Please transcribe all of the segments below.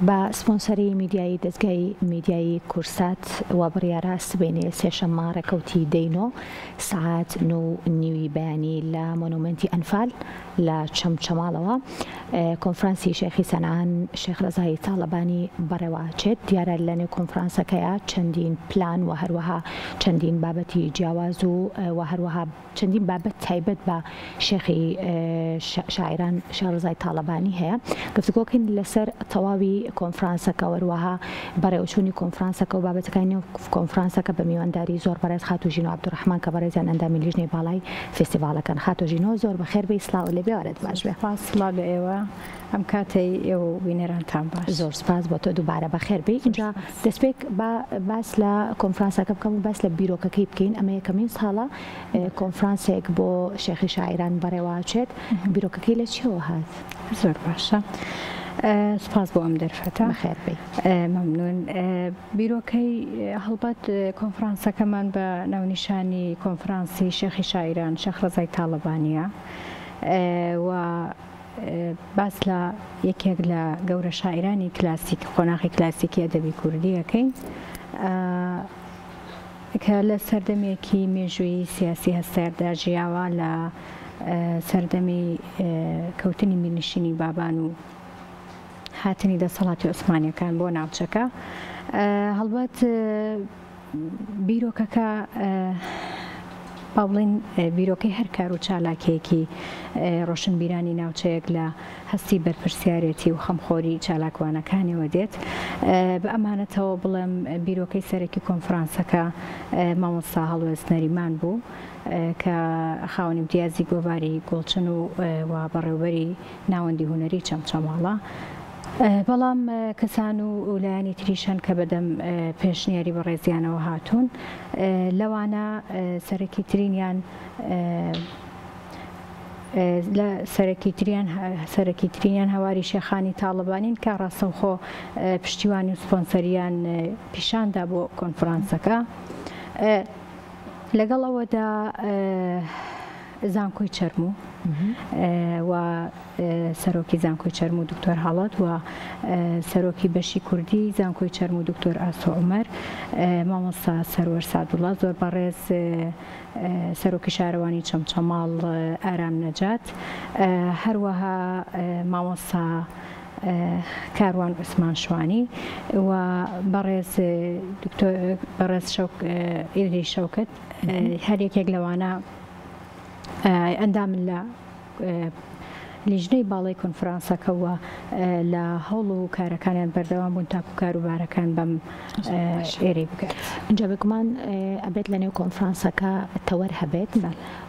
با سپۆنسەری میدیایی دەستگای میدیایی کورسات و بڕیارە سبێنێ سێشەممە ڕێکەوتی دەینۆ سعات 9:30 بەیانی لە مۆنومنتی ئەنفال لە چەمچەماڵەوە کۆنفرانسی شێخی سەنعان شێخ ڕەزای تاڵەبانی بەڕێوەچێت دیارە لە نێو کۆنفرانسەکەیە چەندین پلان و هەروەها چەندین بابەتی جیاواز و هەروەها چەندین بابەت تایبەت بە شێخی شاعران شێخ ڕەزای تاڵەبانی هەیە گفتوگۆکەین لەسەر تەواوی کۆنفرانسەکە وەروەها بەڕێوەچوونی کۆنفرانسەکە و بابەتەکانی کۆنفرانسەکە بە میوانداری زۆر بەڕێز خاتوژین و عەبدوڕەحمان کە بەڕێزیان ئەندامی لیژنەی باڵای فێستیڤاڵەکەن. خاتوژینەوە زۆر بەخێر بێی سڵاو لێ بێوارەت باش بێ. سڵاو لە ئێوە ئەم کاتەی ئێوە بینەرانتان باش. زۆر سپاس بۆ تۆ دووبارە بەخێر بێی. اینجا دەستپێک باس لە کۆنفرانسەکە بکەم و باس لە بیرۆکەکەی بکەین. ئەمە یەکەمین ساڵە کۆنفرانسێک بۆ شێخی شاعران بەڕێوەچێت. بیرۆکەکەی لە چیەوە هات؟ زۆر باشە. سپاس بۆ ئەم دەرفەتە. بەخێر بێی. مەمنون. بیرۆکەی هەڵبەت کۆنفرانسەکەمان بە ناونیشانی کۆنفرانسی شێخی شاعران شێخ ڕەزای تاڵەبانیە و باس لە یەکێک لە گەورە شاعرانی کلاسیک قۆناغی کلاسیکی ئەدەبی کوردی ئەەکەین کە لە سەردەمێکی مێژووی سیاسی هەستێردا ژیاوە لە سەردەمی کەوتنی میرنشینی بابان و هاتنی دەسەڵاتی عوسمانیەکان بۆ ناوچەکە. هەڵبەت بیرۆکەکە باڵین بیرۆکەی هەر کار و چالاکێکی ڕۆشنبیرانی ناوچەیەک لە هەستی بەرپرسیارەتی و خەمخۆری چالاکوانەکانیەوە دێت. بە ئەمانەتەوە بڵێم بیرۆکەی سەرەکی کۆنفرانسەکە مامۆستا هەڵوێست نەریمان بوو کە خاوەنی امتیازی گۆڤاری گۆڵچن و بەڕێوەبەری ناوەندی هونەری چەمچەماڵە. بەڵام کەسان و لایانی تریشان کە بەدەم پێشنیاری بەڕێزیانەوە هاتوون لەوانە سەرەکیترینیان هەواری شێخانی تاڵەبانین کە ڕاستەوخۆ پشتیوانی و سپۆنسەریان پیشاندا بۆ کۆنفرانسەکە. لەگەڵ ئەوەدا زانکۆی چەرموو و سەرۆکی زانکۆی چەرموو دکتۆر هەڵەت و سەرۆکی بەشی کوردی زانکۆی چەرموو دکتۆر ئاسۆ عومەر مامۆستا سەروەر سادوڵڵا زۆر بەڕێز سەرۆکی شارەوانی چەمچەماڵ ئارام نەجات هەروەها مامۆستا کاروان عوسمان شوانی و بەڕێز ئیدری شەوکەت هەر یەکێک لەوانە ئەندامن لە لیژنەی باڵای کۆنفرانسەکەەوە لە هەوڵ و کارەکانیان بەردەوام بوون تاکو کاروبارەکان بەم ئێرەی بکات. اینجا بگومان ئەبێت لە نێو کۆنفرانسەکە تەوەر هەبێت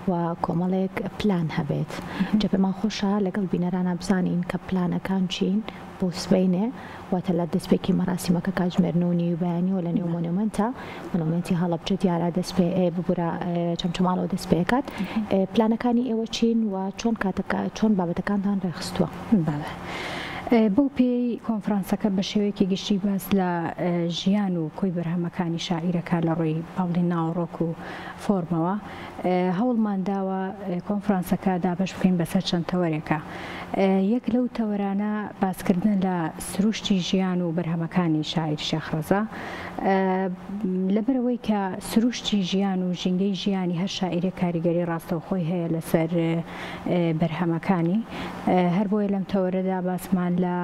و کۆمەڵێک پلان هەبێت. جا پێمان خۆشە لەگەڵ بینەرانە بزانین کە پلانەکان چین بۆ سبەینێ واتە لە دەستپێکی مەراسیمەکە کاتژمێرنەوەی و بەیانی و لە نێو مۆنومنتی هەڵەبجە دیارە دەستپێ ببوورە چەمچەماڵەوە دەستپێکات. پلانەکانی ئێوە چین و چۆن بابەتەکانتان ڕێخستووە؟ بەو پێی کۆنفرانسەکە بە شێوەیەکی گشتی باس لە ژیان و کۆی بەرهەمەکانی شاعیرەکە لە ڕۆی باڵی ناوڕۆک و فۆرمەوە هەوڵمان داوە کۆنفرانسەکە دابەش بکەین بەسەر چەند تەوەرێکە. یەک لەو تەوەرانە باسکردن لە سروشتی ژیان و بەرهەمەکانی شاعیر شێخ ڕەزا لەبەرەوەی کە سروشتی ژیان و ژینگەی ژیانی هەر شاعیرە کاریگەری ڕاستەوخۆی هەیە لەسەر بەرهەمەکانی هەر بۆیە لەم تەوەرەدا باسمان لە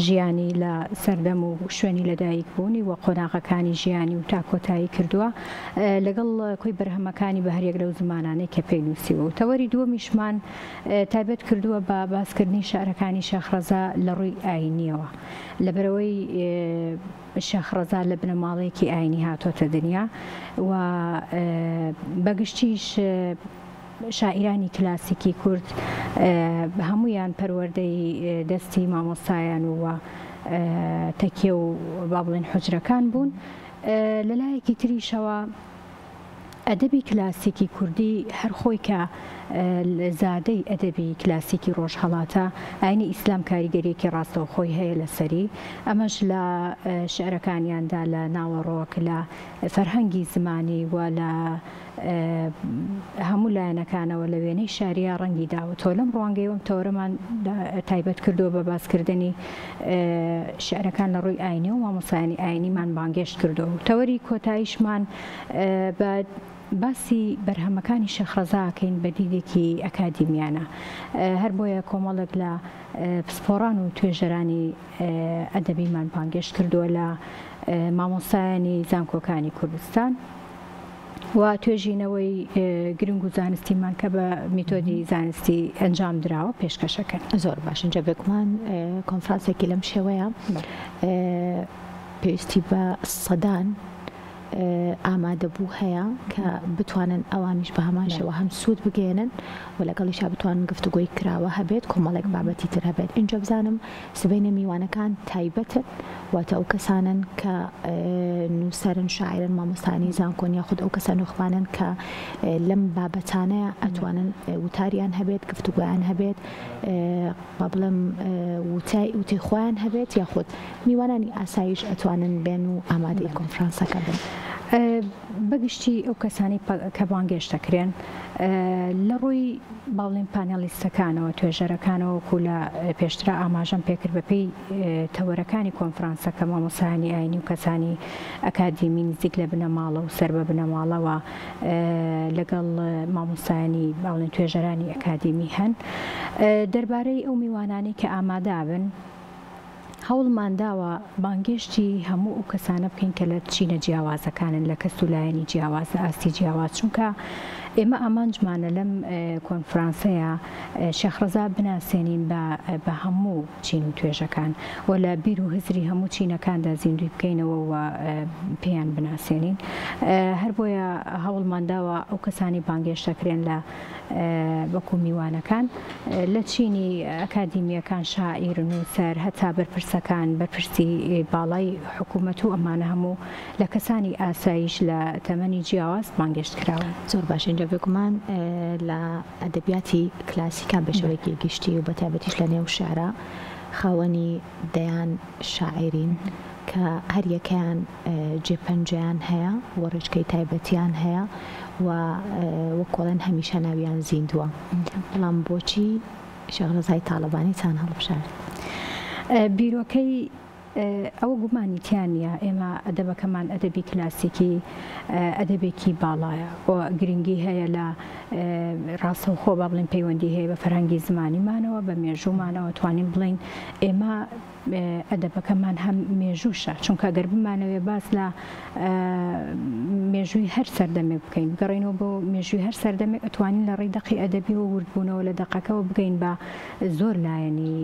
ژیانی لە سەردەم و شوێنی لەدایک بوونی و قۆناغەکانی ژیانی و تاکۆتایی کردووە لەگەڵ کۆی بەرهەمەکانی بە هەرێک لەو زمانانەی کە پێی نووسیوە و تەوەری دووەمیشمان تایبەت کردووە بە باسکردنی شارەکانی شێخ ڕەزا لە ڕووی ئاینیەوە لەبەرەوەی شێخ ڕەزا لە بنەماڵەیەکی ئاینی هاتۆتە دنیا و بەگشتیش شاعیرانی کلاسیکی کورد هەمویان پەروەردەی دەستی مامۆستایان و تەکیە و با بڵێن حوجرەکان بوون. لەلایەکی تریشەوە ئەدەبی کلاسیکی کوردی هەر خۆی کە زادەی ئەدەبی کلاسیکی ڕۆژهەڵاتە ئاینی ئیسلام کاریگەریەکی ڕاستەوخۆی هەیە لەسەری ئەمەش لە شعرەکانیاندا لە ناوەڕۆک لە فەرهەنگی زمانی و لە هەموو لایەنەکانەوە لە وێنەی شاریە ڕەنگی داوە تۆ لەم ڕوانگەیەوەم تەورەمان تایبەت کردووە بە باسکردنی شعرەکان لە ڕووی ئاینی و مامۆسایانی ئاینیمان بانگێشت کردو و تەوەری کۆتاییشمان بە باسی بەرهەمەکانی شەخرەزاکەین بە دیدێکی ئەکادیمیانە هەر بۆیە کۆمەڵێک لە پسپۆڕان و توێژەرانی ئەدەبیمان بانگێشت کردووە لە مامۆسایانی زانکۆکانی کوردستان و توێژینەوەی گرنگ و زانستیمان کە بە میتۆدی زانستی ئەنجام دراوە پێشکەشەکەن. زۆر باش اینجا بێگومان کۆنفرانسێکی لەم شێوەیە پێویستی بە سەدان ئامادەبوو هەیە کە بتوانن ئەوانیش بە هەمان شێوە هەم سوود بگێنن و لەگەڵیشا بتوانن گفتوگۆی کراوە هەبێت کۆمەڵێک بابەتی تر هەبێت. اینجا بزانم سبەینە میوانەکان تایبەتن واتە ئەو کەسانن کە نووسەرن شاعرن مامۆستانی زانکۆن یاخود ئەو کەسە نوخوانن کە لەم بابەتانەیە ئەتوانن وتاریان هەبێت گفتوگۆیان هەبێت با بڵێم وتەی خۆیان هەبێت یاخود میوانانی ئاسایش ئەتوانن بێن و ئامادەی کۆنفرانسەکە بن. بەگشتی ئەو کەسانی کە بانگێشتەکرێن لە ڕووی باڵێن پانێلیستەکانەوە توێژەرەکانەوە و لە پێشترا ئاماژەم پێکرد بەپێی تەوەرەکانی کۆنفرانسەکە مامۆسایانی ئاینی و کەسانی ئەکادیمی نزیک لە بنەماڵە و سەر بە بنەماڵەوە لەگەڵ مامۆسایانی باڵێن توێژەرانی ئەکادیمی هەن دەربارەی ئەو میوانانی کە ئامادابن هەوڵمانداوە بانگێشتی هەموو ئەو کەسانە بکەین کە لە چینە جیاوازەکانن لە کەس و لایەنی جیاواز لە ئاستی جیاواز چونکە ئێمە ئامانجمانە لەم کۆنفرانسەیە شەخرەزا بناسێنین بە هەموو چین و توێژەکان و لە بیر و هزری هەموو چینەکاندا زیندوی بکەینەوە و پێیان بناسێنین هەر بۆیە هەوڵمانداوە ئەو کەسانی بانگێشتەکرێن لە وەکو میوانەکان لە چینی ئەکادیمیەکان شاعیر نووسەر هەتا بەرپرسەکان بەرپرسی باڵای حکوومەت و ئەمانە هەموو لە کەسانی ئاسایش لە تەمەنی جیاواز بانگێشت کراوە. زۆر باش اینجا بێگومان لە ئەدەبیاتی کلاسیکا بەشەوەیەکی گشتی و بەتایبەتیش لە نێو شێعرا خاوەنی دەیان شاعرین کە هەر یەکەیان جێپەنجەیان هەیە و ڕێچکەی تایبەتیان هەیە و وەکۆڵێن هەمیشە ناویان زیندووە بەڵام بۆچی شەخرەزای تاڵەبانیتان هەڵبژارد؟ بیرۆکەی ئەوە گومانیتیان نیە ئێمە ئەدەبەکەمان ئەدەبی کلاسیکی ئەدەبێکی باڵایە بۆ گرنگی هەیە لە ڕاستەوخۆ با بڵین پەیوەندی هەیە بە فەرهەنگی زمانیمانەوە بە مێژوومانەوە توانین بڵین ئێمە ئەدەبەکەمان هەم مێژووشە چونکە گەر بمانەوێ باس لە مێژووی هەر سەردەمێک بکەین بگەڕێنەوە بۆ مێژووی هەر سەردەمێک ئەتوانین لە ڕێی دەقی ئەدەبی و وردبوونەوە لە دەقەکەەوە بگەین بە زۆر لایەنی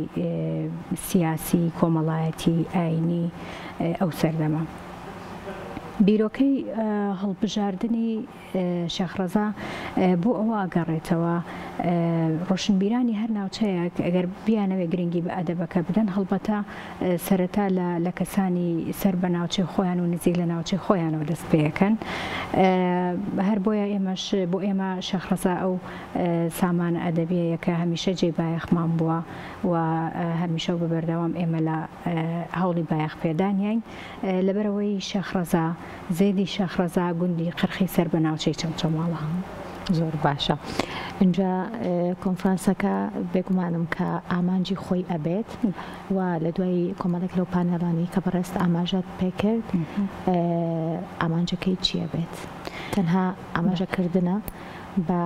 سیاسی کۆمەڵایەتی ئاینی ئەو سەردەمە. بیرۆکەی هەڵبژاردننی شەخرەزا بۆ ئەوە ئەگەڕێتەوە ڕۆشنبیرانی هەر ناوچەیەک ئەگەر بیانەوێ گرنگی بە ئەدەبەکە بدەن هەڵبەتە سەرەتا لە کەسانی سەر بە ناوچەی خۆیان و نزیک لە ناوچەی خۆیانەوە دەست پێەکەن هەر بۆیە ئێمەش بۆ ئێمە شەخرەزا ئەو سامانە ئەدەبیەیە کە هەمیشە جێ بایەخمان بووە و هەمیشە بە بەردەوام ئێمە لە هەوڵی بایەخ پێدانیان لەبەرەوەی شەخرەزا زێدی شەخرەزا گوندی قرخی سەر بە ناوچەی چەمچەماڵە. زۆر باشە. اینجا کۆنفرانسەکە بێگومانم کە ئامانجی خۆی ئەبێت و لە دوای کۆمەڵێک لەو پانێڵانی کە بەڕێست ئاماژەت پێکرد ئامانجەکەی چیە بێت؟ تەنها ئاماژەکردنە بە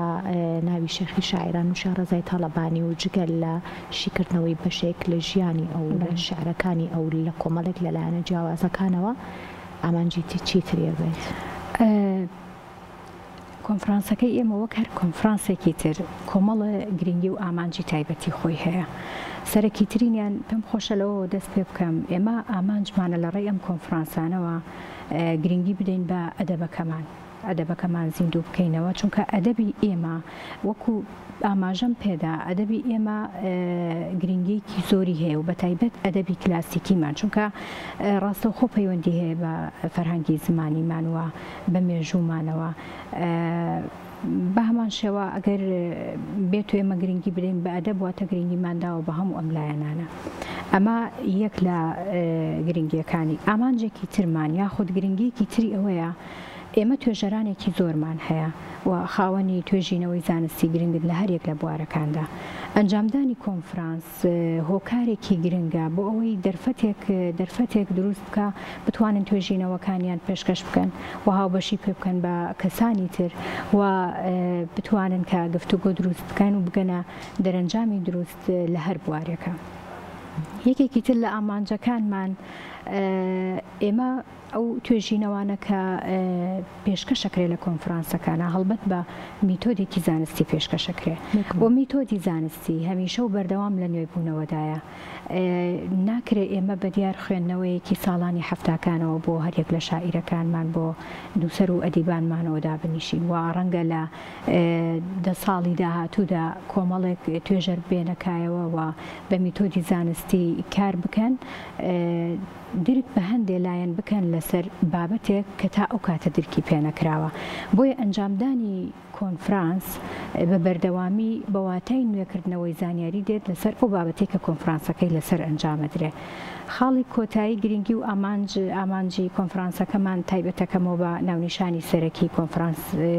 ناوی شێخی شاعران و شەخرەزای تاڵەبانی و جگەل لە شیکردنەوەی بەشێک لە ژیانی ئەو شعرەکانی ئەو لە کۆمەڵێک لەلایەنە جیاوازەکانەوە ئامانجی چیترە بێت؟ کۆنفرانسەکەی ئێمە وەک هەر کۆنفرانسێکی تر کۆمەڵە گرنگی و ئامانجی تایبەتی خۆی هەیە. سەرەکی ترینیان پێم خۆشە لەوە دەست پێ بکەم ئێمە ئامانجمانە لە ڕێی ئەم کۆنفرانسانەوە گرنگی بدەین بە ئەدەبەکەمان ئەدەبەکەمان زیندوو بکەینەوە چونکە ئەدەبی ئێمە وەکو ئاماژەم پێدا ئەدەبی ئێمە گرنگیکی زۆری هەیە و بە تایبەت ئەدەبی کلاسیکیمان چونکە ڕاستەوخۆ پەیوەندی هەیە بە فەرهەنگی زمانیمانوە بە مێژوومانەوە بە هەمان شێوە ئەگەر بێت و ئێمە گرنگی بدەین بە ئەدەب واتە گرنگیمانداوە بە هەموو ئەم لایەنانە ئەمە یەک لە گرنگیەکانی ئامانجێکی ترمان یاخود گرنگیەکی تری ئەوەیە ئێمە توێژەرانێکی زۆرمان هەیە و خاوەنی توێژینەوەی زانستی گرنگت لە هەرێک لە بوارەکاندا ئەنجامدانی کۆنفرانس هۆکارێکی گرنگە بۆ ئەوەی دەرفەتێک دروست بکە بتوانن توێژینەوەکانیان پێشکەش بکەن و هاوبەشی پێ بکەن بە کەسانی تر و بتوانن کە گفتوگۆ دروست بکەن و بگەنە دەرەنجامی دروست لە هەر بوارێکە یەکێکی تر لە ئامانجەکانمان ئێمە ئەو توێژینەوانە کە پێشکەشەکرێ لە کۆنفرانسەکانە هەڵبەت بە میتۆدێکی زانستی پێشکەشەکرێ بۆ میتۆدی زانستی هەمیشە و بەردەوام لە نوێبوونەوەدایە ناکرێت ئێمە بە دیار خوێندنەوەیەکی ساڵانی هەفتاکانەوە بۆ هەرێک لە شاعیرەکانمان بۆ نووسەر و ئەدیبانمانەوە دابنیشین و ڕەنگە لە دە ساڵی داهاتوودا کۆمەڵێک توێژەر بێنەکایەوە و بە میتۆدی زانستی کار بکەن درک بە هەندێک لایەن بکەن لەسەر بابەتێک کە تا ئەو کاتە درکی پێنەکراوە بۆیە ئەنجامدانی کۆنفرانس بە بەردەوامی بەواتای نوێکردنەوەی زانیاری دێت لەسەر ئەو بابەتێک کە کۆنفرانسەکەی لەسەر ئەنجامەدرێ خاڵی کۆتایی گرنگی و ئامانجی کۆنفرانسەکەمان تایبەتەکەمەوە بە ناونیشانی سەرەکی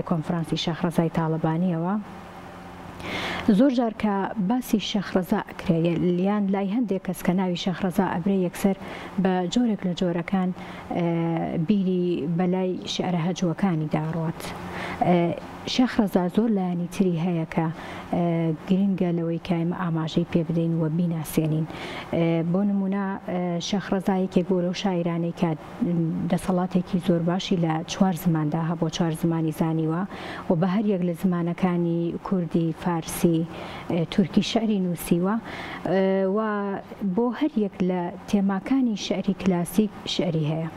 کۆنفرانسی شەخرەزای تاڵەبانیەوە زۆر جار کە باسی شەخرەزا ئەکرێ لیان لای هەندێک کەس کە ناوی شەخرەزا ئەبرێ یەکسەر بە جۆرێک لە جۆرەکان بیری بەلای شێعرە هەجووەکانی داڕوات شەخرەزا زۆر لایانی تری هەیە کە گرنگە لەوەی کە ئێمە ئاماژەی پێ بدەین و بیناسیێنین بۆ نمونە شەخرەزایەکێک بۆ لەو شاعیرانەی کە دەسەڵاتێکی زۆر باشی لە 4 زماندا هەبوو 4 زمانی زانیوە و بە هەر یەک لە زمانەکانی کوردی فارسی تورکی شعری نووسیوە و بۆ هەر یەک لە تێماکانی شعری کلاسیک شعری هەیە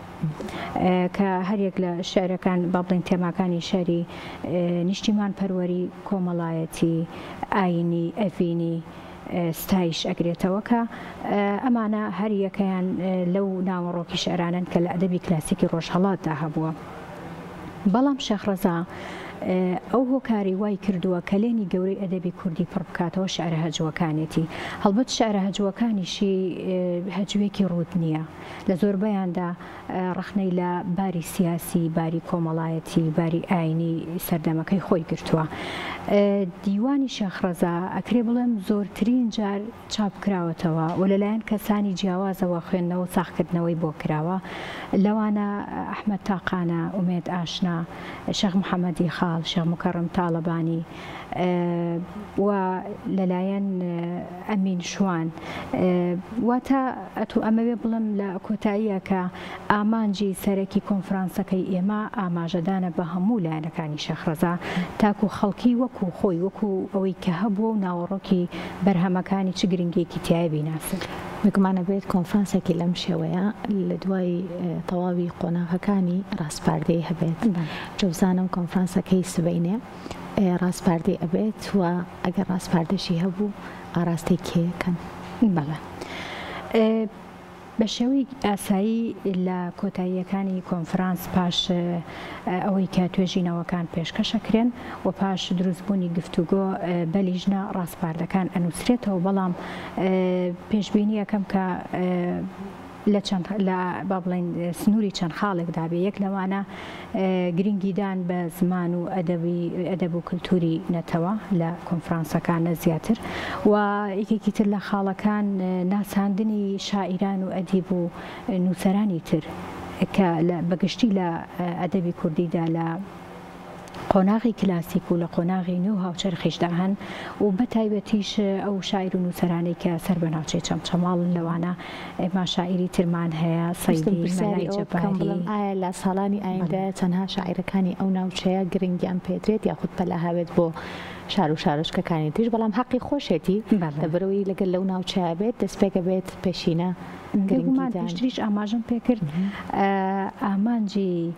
کە هەرێک لە شعرەکان با بڵین تێماکانی شعری نیشتیمان پەروەری کۆمەڵایەتی ئاینی ئەڤینی ستایش ئەگرێتەوە کە ئەمانە هەر یەکەیان لەو ناوەڕۆکی شعرانن کە لە ئەدەبی کلاسیکی ڕۆژهەڵاتدا هەبووە بەڵام شەخرەزا ئەو هۆکاری وای کردووە کە لێنی گەورەی ئەدەبی کوردی پڕ بکاتەوە شعرە هەجووەکانێتی هەڵبەت شعرە هەجووەکانیشی هەجووێکی ڕوود نییە لە زۆربەیاندا ڕخنەی لە باری سیاسی باری کۆمەڵایەتی باری ئاینی سەردەمەکەی خۆی گرتووە دیوانی شەخرەزا ئەکرێ بڵێم زۆرترین جار چاپ کراوەتەوە و لەلایەن کەسانی جیاوازەوە خوێندنەوە و ساختکردنەوەی بۆ کراوە لەوانە ئەحمەد تاقانە ئومێد ئاشنا شێخ محەممەدی خاڵ شێخ مکەڕم تاڵەبانی و لەلایەن ئەمین شوان واتە ئەتو ئەمەوێ بڵم لە کۆتاییە کە ئامانجی سەرەکی کۆنفرانسەکەی ئێمە ئاماژەدانە بە هەموو لایەنەکانی شەخرەزا تاکو خەڵکی وەکو خۆی وەکو ئەوەی کە هەبووە و ناوەڕۆکی بەرهەمەکانی چ گرنگێکی تایە بیناسن وەکمانە بێت کۆنفرانسێکی لەم شێوەیە لە دوای تەواوی قۆناغەکانی ڕاستپاردەی هەبێت جەوزانم کۆنفرانسەکەی سبەینێ ڕاستپاردەی ئەبێت و ئەگەر ڕاستپاردەشی هەبوو ئاراستەی کێکەن بەڵێ بە شێوەی ئاسایی لە کۆتاییەکانی کۆنفرانس پاش ئەوەی کە توێژینەوەکان پێشکەشەکرێن و پاش دروستبوونی گفتوگۆ بەلیژنە ڕاستپاردەکان ئەنووسرێتەوە بەڵام پێشبینی یەکەم کە لە با بڵین سنووری چەند خاڵێکدا بێ یەک لەوانە گرنگیدان بە زمان و ئەدەب و کللتوری نەتەوە لە کۆنفرانسەکانە زیاتر و یەکێکی تر لە خاڵەکان ناساندنی شاعیران و ئەدیب و نووسەرانی تر کە بەگشتی لە ئەدەبی کوردیدا لە قۆناغی کلاسیک و لە قۆناغی نو هاوچەرخیشدا هەن و بە تایبەتیش ئەو شاعیر و نووسەرانەی کە سەر بە ناوچەی چەمچەماڵ لەوانە ئێمە شاعیری ترمان هەیە سەیدی مەلای جەباری. ئایا لە ساڵانی ئایندە چەندها شاعیرەکانی ئەو ناوچەیە گرنگیان پێدرێت یاخود پەلا هاوێت بۆ شار و شارۆچکەکانی تریش بەڵام حەقی خۆشێتی لەبەرەوەی لەگەڵ لەو ناوچەیە بێت دەستپێکە بێت پێشینە گرنگیدانیش ئاماژم پێکرد ئامانجی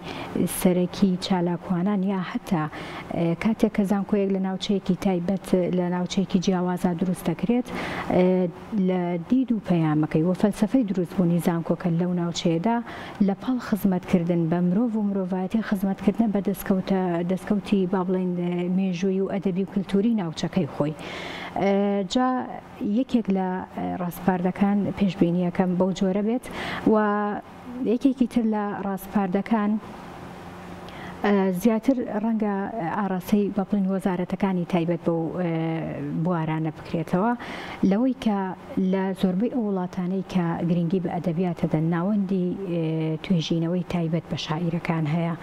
سەرەکی چالاکوانان یا هەتا کاتێک کە زانکۆیەک لە ناوچەیەکی تایبەت لە ناوچەیەکی جیاوازە دروست دەکرێت لە دید و پەیامەکەی و فەلسەفەی دروستبوونی زانکۆکە لەو ناوچەیەدا لە پاڵ خزمەتکردن بە مرۆڤ و مرۆڤایەتی خزمەتکردنە بە دەستکەوتی با بڵێن مێژووی و ئەدەبی و کلتوری ناوچەکەی خۆی. جا یەکێک لە ڕاستپاردەکان پێشبینیەکەم بەو جۆرە بێت و یەکێکی تر لە ڕاستپاردەکان زیاتر ڕەنگە ئاڕاستەی بە بڵێن وەزارەتەکانی تایبەت بەو بوارانە بکرێتەوە لەوەی کە لە زۆربەی ئەو وڵاتانەی کە گرنگی بە ئەدەبیاتەدەن ناوەندی توێژینەوەی تایبەت بە شاعیرەکان هەیە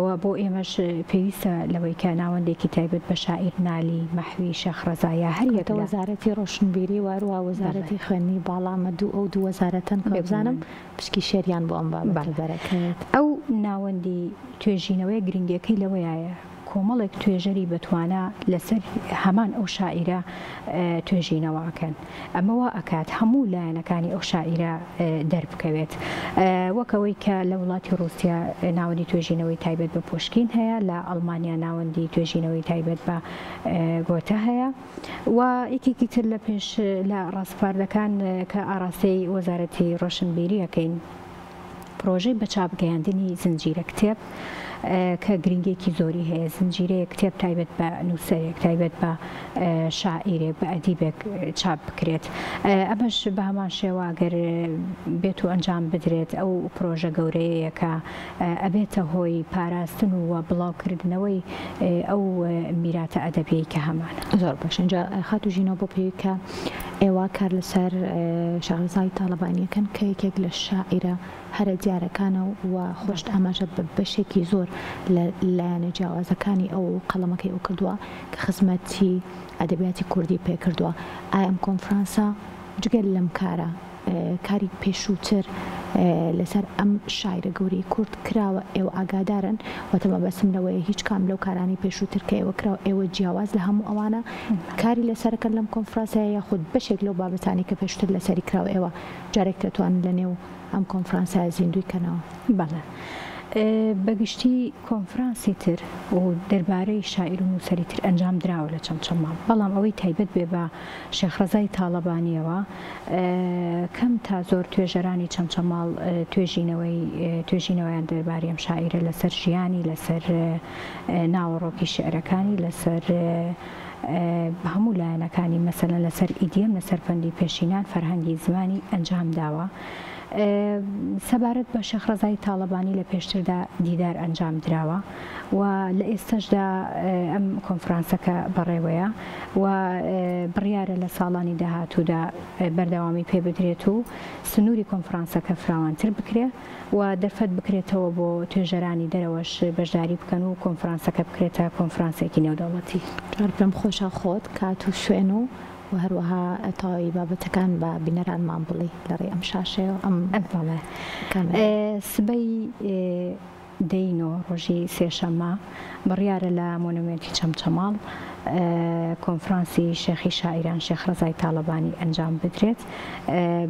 و بۆ ئێمەش پێویستە لەوەی کە ناوەندێکی تایبەت بە شاعیر نالی مەحوی شەخرەزایە هەریەکە وەزارەتی ڕۆشنبیری وارووا وەزارەتی خوێندنی باڵامە ئەو دوو وەزارەتەن کە بزانم پشکی شێریان بۆ ئەم بابەتە دەرەکەوێت. ئەو ناوەندی توێژینەوەی گرنگیەکەی لەوەیە کۆمەڵێک توێژەری بتوانە لەسەر هەمان ئەو شاعیرە توێژینەوەکەن ئەمەوە ئەکات هەموو لایەنەکانی ئەو شاعیرە دەربکەوێت وەکەوەی کە لە وڵاتی رووسیا ناوەندی توێژینەوەی تایبەت بە پۆشکین هەیە لە ئەڵمانیا ناوەندی توێژینەوەی تایبەت بە گۆتە هەیە و یەکێکی تر لە پێش لە ڕاستپاردەکان کە ئاڕاستەی وەزارەتی ڕۆشنبیریەکەین پرۆژەی بە چاپگەیاندنی زنجیرە کتێب کە گرنگێکی زۆری هەیە زنجیرەیە کتێب تایبەت بە نووسەرێک تایبەت بە شاعیرێک بە ئەدیبێک چاپ بکرێت ئەمەش بە هەمان شێوە ئەگەر بێت و ئەنجام بدرێت ئەو پرۆژە گەورەیە کە ئەبێتە هۆی پاراستن و بڵاوکردنەوەی ئەو میراتە ئەدەبیەی کە هەمانە. زۆر باش اینجا خاتو ژینەوە بۆ پێوی کە ئێوە کار لەسەر شەخرەزای تاڵەبانیەکەن کە یەکێک لە شاعیرە هەرە دیارەکانە و خۆشت ئاماژە بە بەشێکی زۆر لە لایەنە جیاوازەکانی ئەو قەڵەمەکەی ئەو کردووە کە خزمەتی ئەدەبیاتی کوردی پێ کردووە. ئایا ئەم کۆنفرانسە جگەل لەم کارە کاری پێشووتر لەسەر ئەم شاعیرە گەورەی کورد کراوە ئێوە ئاگادارن وەتەمە بەسم لەوەیە هیچ کام لەو کارانی پێشووتر کە ئێوە کراوە ئێوە جیاواز لە هەموو ئەوانە کاری لەسەرەکەن لەم کۆنفرانسەیە یاخود بەشێک لەو بابەتانی کە پێشتر لەسەری کراوە ئێوە جارێک دەتوانن لە نێو ئەم کۆنفرانسای زیندوی کەنەوە؟ بەڵێ بەگشتی کۆنفرانسی تر و دەربارەی شاعیر و نووسەری تر ئەنجام دراوە لە چەمچەماڵ بەڵام ئەوەی تایبەت بێ بە شێخرەزای تاڵەبانیەوە کەم تا زۆر توێژەرانی چەمچەماڵ توێژینەوەیان دەربارەی ئەم شاعیرە لەسەر ژیانی لەسەر ناوەڕۆکی شێعرەکانی لەسەر هەموو لایەنەکانی مەسەلەن لەسەر ئیدیەم لەسەر فەندی پێشینان فەرهەنگی زمانی ئەنجام داوە. سەبارەت بە شەخرەزای تاڵەبانی لە پێشتردا دیدار ئەنجام دراوە و لە ئێستاشدا ئەم کۆنفرانسەکە بەڕێوەیە و بڕیارە لە ساڵانی داهاتوودا بەردەوامی پێ بدرێت و سنووری کۆنفرانسەکە فراوانتر بکرێت و دەرفەت بکرێتەوە بۆ توێژەرانی دەرەوەش بەشداری بکەن و کۆنفرانسەکە بکرێتە کۆنفرانسێکی نێودەوڵەتی. پێم خۆشە خۆت کات و شوێن و هەروەها تاوی بابەتەکان بە بینەرانمان بڵێ لەڕێ ئەم شاشەیە ئەم سبەی دەینۆ ڕۆژی سێشەممە بڕیارە لە مۆنومێنتی چەمچەماڵ کۆنفرانسی شێخی شاعیران شێخرەزای تاڵەبانی ئەنجام بدرێت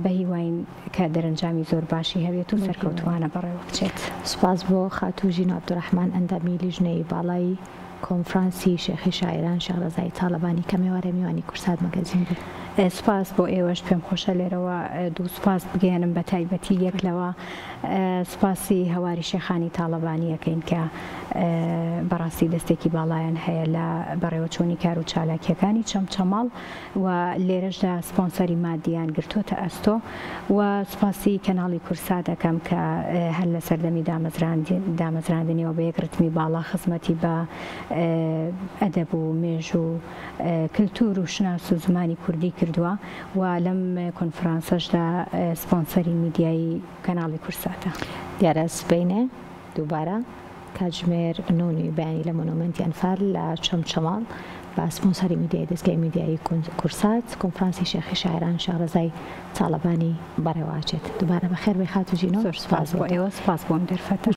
بە هیواین کە دەرەنجامی زۆر باشی هەبێت و سەرکەوتوانە بەڕێوە بچێت. سوپاس بۆ خاتو ژین عەبدوڕەحمان ئەندامی لیژنەی باڵای کۆنفرانسی شێخی شاعیران شێخرەزای تاڵەبانی کە میوارە میوانی کورسات مەگەزین بێت. سپاس بۆ ئێوەش پێم خۆشە لێرەوە دوو سپاس بگەێنم بە تایبەتی یەک لەوە سپاسی هەواری شێخانی تاڵەبانیەکەین کە بەڕاستی دەستێکی باڵایەن هەیە لە بەڕێوەچوونی کار و چالاکیەکانی چەمچەماڵ و لێرەشدا سپۆنسەری مادیان گرتوۆتە ئەستۆ و سپاسی کەناڵی کورسا دەکەم کە هەر لە سەردەمی دامەزراندنیەوە بە یەک ڕتمی باڵا خزمەتی بە ئەدەب و مێژ و کللتور و شناس و زمانی کوردی کردووە و لەم کۆنفرانسەشدا سپۆنسەری میدیایی کەناڵی کورساتە. دیارە سبەینێ دووبارە کاتژمێر نونی بەیانی لە مۆنومنتی ئەنفال لە چەمچەماڵ بە سپۆنسەری میدیای دەستگای میدیایی کورسات کۆنفرانسی شێخی شاعران شێخ ڕزای چاڵەبانی بەڕێوەچێت دووبارە بەخێر بێ خاتوژینۆ سپاس بۆ ئێوە سپاس بۆم دەرفەتە